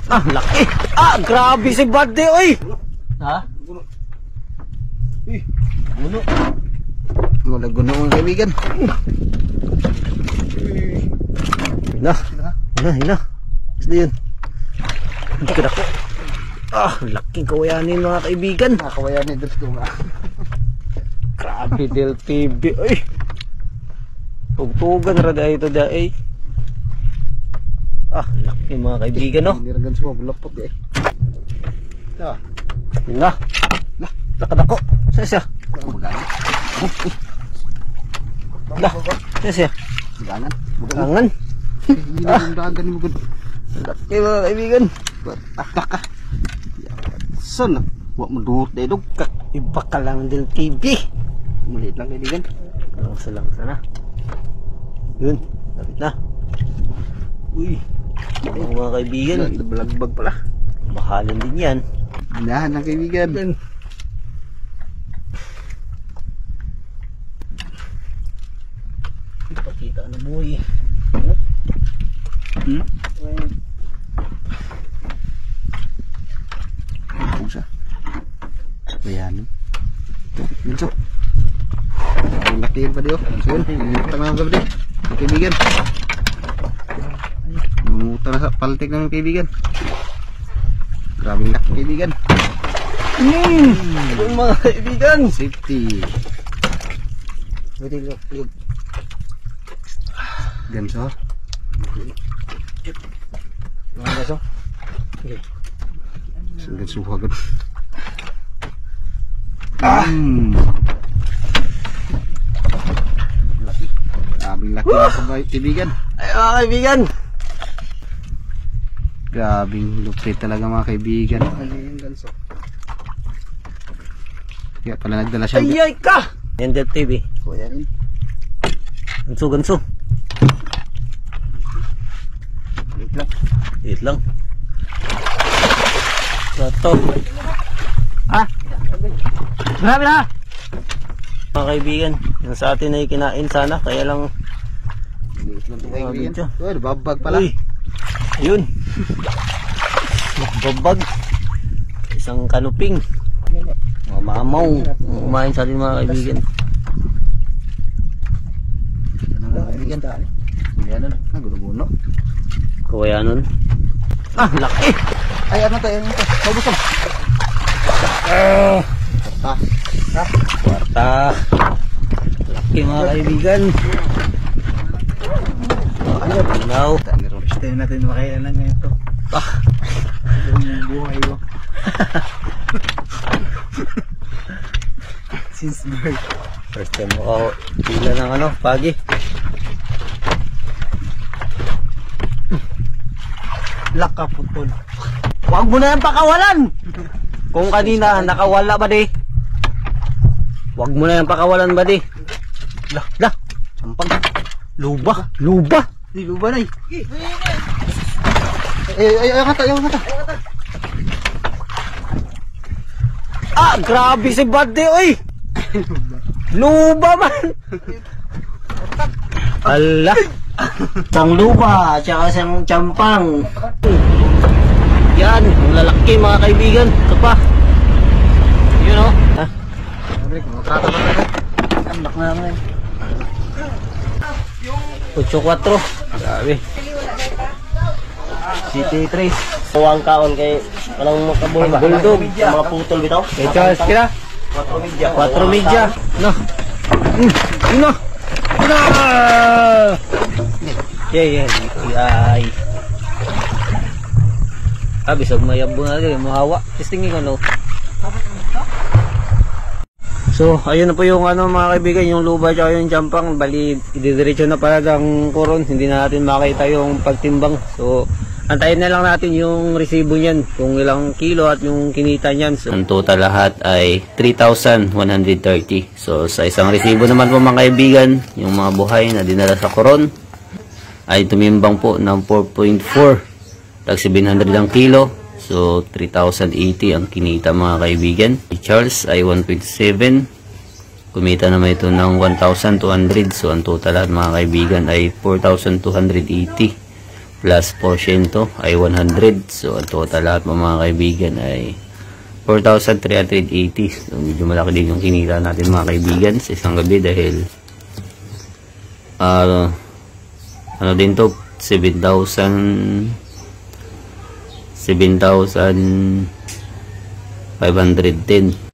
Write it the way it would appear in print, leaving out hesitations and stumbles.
Ah, laki. Ah, grabe si Buddy, oy. Ha? Guno. Wala guno mga kaibigan. Hina. Gusto yun. Hindi ka dako. Ah, laking kawayanin mga kaibigan. Kawayanin dito ko nga. Grabe Del TV, oy. Tugtugan ra dahil ito dahil. Ah, laki mga kaibigan, no? Hindi rin semua bulapot eh. Hina. Nakadako. Saan siya? Saan siya? Bugangan. Bugangan. Hindi rin dagan ni Bugod. Laki mga kaibigan. Taka. Son, wak mendurut deh dong. Iba ka lang Del TV. Melihat lang kaibigan. Lang sana. Yun, lapit na. Uy, mga kaibigan. Balagbag pala. Mahalin din yan. Binahan lang kaibigan. Pakita na boy. Pusa. Ayan. Minso. Ang laki pa diyo. Yun, tama mga kapatid. Kaibigan. Muta na sa paltik ng kaibigan. Grabe laki kaibigan. Mga kaibigan. Safety. Pwede lang. Ganso. Mga gaso. Ganso agad. Grabing laki mga kaibigan. Ay mga kaibigan. Grabing lupit talaga mga kaibigan. Ano yung ganso? Kaya pala nagdala siya. Ayay ka! Yan Del TV. Kuya rin. Ganso. Wait lang. Ito. Ha? Grabe na! Mga kaibigan, yung sa atin ay kinain sana, kaya lang Kaibigan. Babag pala. Uy, ayun. Babag. Isang kanuping. Mamaw. Kumain sa atin mga kaibigan. Kaibigan. Yan na. Nagulo-gulo. Kaya nun. Ah, laki! Ay, ano tayo? Mabusog. Kwarta. Laki mga kaibigan. Now. Tayo natin makailan na ito. Yung buhay mo. Since birth. First time mo pila ng pagi. Laka putol. Huwag mo na yung pakawalan. Kung kanina nakawala ba di? Huwag mo na yung pakawalan ba di? Lah. Sampang. Luba. Di luba na eh. Ayaw kata. Ah, grabe si Buddy, oy. Luba man. Ala. Isang luba, tsaka isang champang. Yan, ang lalaki mga kaibigan. Ito pa. Yun o. Ha? Anak namin. 8-4. Grabe. CT3. Huwag kaon kay walang makabuhay ba? Buldog. Mga putol bitaw. Kay Charles kira. 4 media. No. No. Yeah. Ay. Bisag mayabong na rin. Mahawa. Testingin ko, no? So, ayun na po yung mga kaibigan, yung luba at yung jampang. Bali, ididiretso na pala ng koron. Hindi na natin makita yung pagtimbang. So, antayin na lang natin yung resibo niyan. Kung ilang kilo at yung kinita niyan. So, ang total lahat ay 3,130. So, sa isang resibo naman po mga kaibigan, yung mga buhay na dinala sa koron ay tumimbang po ng 4.4. Tag 700 ang kilo. So, 3,080 ang kinita mga kaibigan. Si Charles ay 1.7. Kumita naman ito ng 1,200. So, ang total lahat mga kaibigan ay 4,280. plus porsyento ay 100. So, ang total lahat mga kaibigan ay 4,380. So, medyo malaki din yung kinita natin mga kaibigan sa isang gabi dahil ano din to, 7,510.